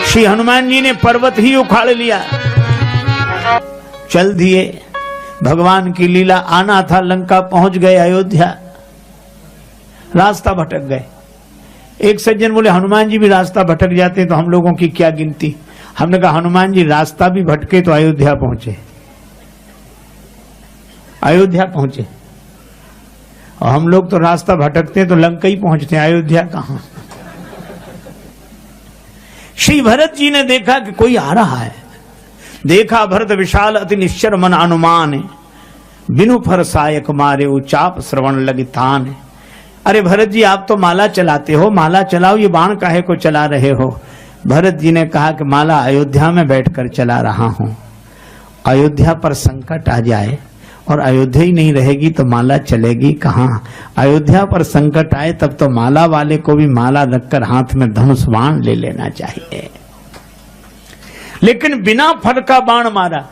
श्री हनुमान जी ने पर्वत ही उखाड़ लिया। चल दिए, भगवान की लीला, आना था लंका, पहुंच गए अयोध्या, रास्ता भटक गए। एक सज्जन बोले हनुमान जी भी रास्ता भटक जाते तो हम लोगों की क्या गिनती। हमने कहा हनुमान जी रास्ता भी भटके तो अयोध्या पहुंचे, अयोध्या पहुंचे, और हम लोग तो रास्ता भटकते तो लंका ही पहुंचते, अयोध्या कहां। श्री भरत जी ने देखा कि कोई आ रहा है। देखा भरत विशाल अति निश्चर मन अनुमान, बिनु फर सायक मारे उचाप श्रवण लगी तान। अरे भरत जी आप तो माला चलाते हो, माला चलाओ, ये बाण काहे को चला रहे हो। भरत जी ने कहा कि माला अयोध्या में बैठकर चला रहा हूं, अयोध्या पर संकट आ जाए और अयोध्या ही नहीं रहेगी तो माला चलेगी कहां। अयोध्या पर संकट आए तब तो माला वाले को भी माला रखकर हाथ में धनुष बाण ले लेना चाहिए। लेकिन बिना फल का बाण मारा।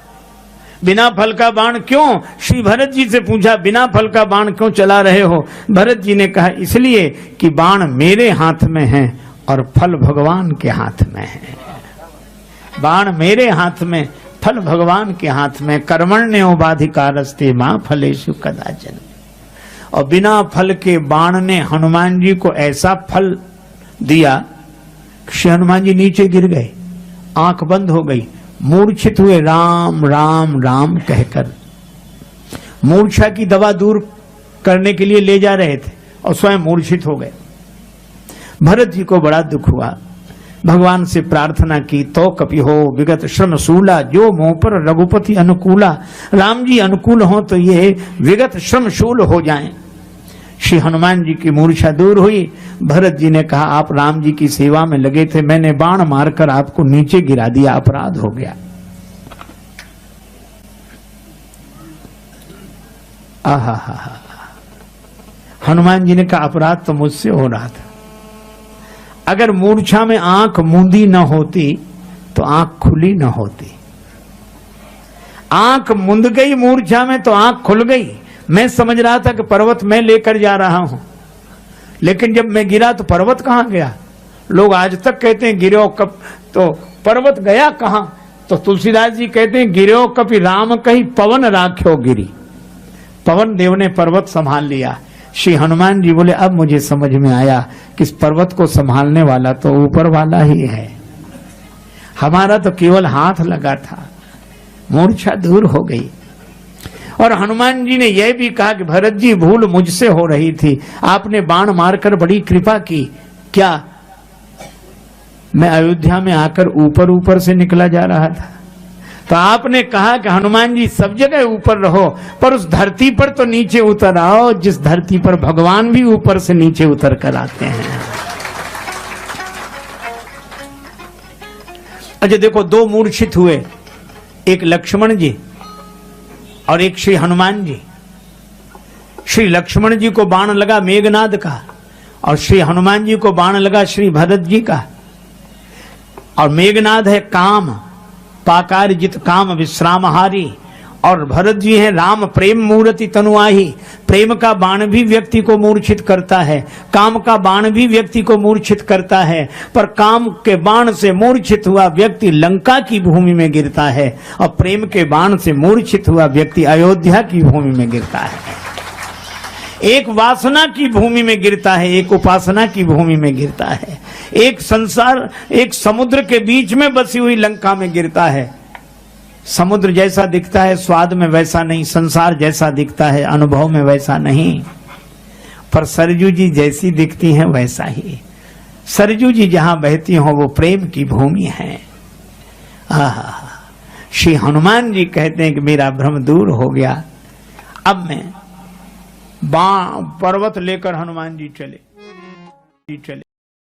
बिना फल का बाण क्यों? श्री भरत जी से पूछा बिना फल का बाण क्यों चला रहे हो। भरत जी ने कहा इसलिए कि बाण मेरे हाथ में है और फल भगवान के हाथ में है। बाण मेरे हाथ में, फल भगवान के हाथ में। कर्मण्योपाधिकारस्ते मां फलेषु कदाचन। और बिना फल के बाण ने हनुमान जी को ऐसा फल दिया, श्री हनुमान जी नीचे गिर गए, आंख बंद हो गई, मूर्छित हुए। राम राम राम कहकर मूर्छा की दवा दूर करने के लिए ले जा रहे थे और स्वयं मूर्छित हो गए। भरत जी को बड़ा दुख हुआ, भगवान से प्रार्थना की तो कपि हो विगत श्रम शूला, जो मोह पर रघुपति अनुकूला। राम जी अनुकूल हो तो ये विगत श्रम शूल हो जाएं। श्री हनुमान जी की मूर्छा दूर हुई। भरत जी ने कहा आप राम जी की सेवा में लगे थे, मैंने बाण मारकर आपको नीचे गिरा दिया, अपराध हो गया। आहा, हनुमान जी ने कहा अपराध तो मुझसे हो रहा था। अगर मूर्छा में आंख मूंदी न होती तो आंख खुली न होती। आंख मूंद गई मूर्छा में तो आंख खुल गई। मैं समझ रहा था कि पर्वत मैं लेकर जा रहा हूं, लेकिन जब मैं गिरा तो पर्वत कहां गया। लोग आज तक कहते हैं गिरो कब, तो पर्वत गया कहां। तो तुलसीदास जी कहते हैं गिरो कपि राम कहीं पवन राख्यो गिरी। पवन देव ने पर्वत संभाल लिया। श्री हनुमान जी बोले अब मुझे समझ में आया कि इस पर्वत को संभालने वाला तो ऊपर वाला ही है, हमारा तो केवल हाथ लगा था। मूर्छा दूर हो गई। और हनुमान जी ने यह भी कहा कि भरत जी भूल मुझसे हो रही थी, आपने बाण मारकर बड़ी कृपा की। क्या मैं अयोध्या में आकर ऊपर ऊपर से निकला जा रहा था, तो आपने कहा कि हनुमान जी सब जगह ऊपर रहो, पर उस धरती पर तो नीचे उतर आओ जिस धरती पर भगवान भी ऊपर से नीचे उतर कर आते हैं। अच्छा देखो, दो मूर्छित हुए, एक लक्ष्मण जी और एक श्री हनुमान जी। श्री लक्ष्मण जी को बाण लगा मेघनाद का और श्री हनुमान जी को बाण लगा श्री भरत जी का। और मेघनाद है काम, पाकार जित काम विश्रामहारी, और भरत जी हैं राम प्रेम मूर्ति तनुआही। प्रेम का बाण भी व्यक्ति को मूर्छित करता है, काम का बाण भी व्यक्ति को मूर्छित करता है, पर काम के बाण से मूर्छित हुआ व्यक्ति लंका की भूमि में गिरता है और प्रेम के बाण से मूर्छित हुआ व्यक्ति अयोध्या की भूमि में गिरता है। एक वासना की भूमि में गिरता है, एक उपासना की भूमि में गिरता है। एक संसार, एक समुद्र के बीच में बसी हुई लंका में गिरता है। समुद्र जैसा दिखता है स्वाद में वैसा नहीं, संसार जैसा दिखता है अनुभव में वैसा नहीं, पर सरजू जी जैसी दिखती हैं वैसा ही। सरजू जी जहां बहती हो वो प्रेम की भूमि है। श्री हनुमान जी कहते हैं कि मेरा भ्रम दूर हो गया। अब मैं पर्वत लेकर हनुमान जी चले।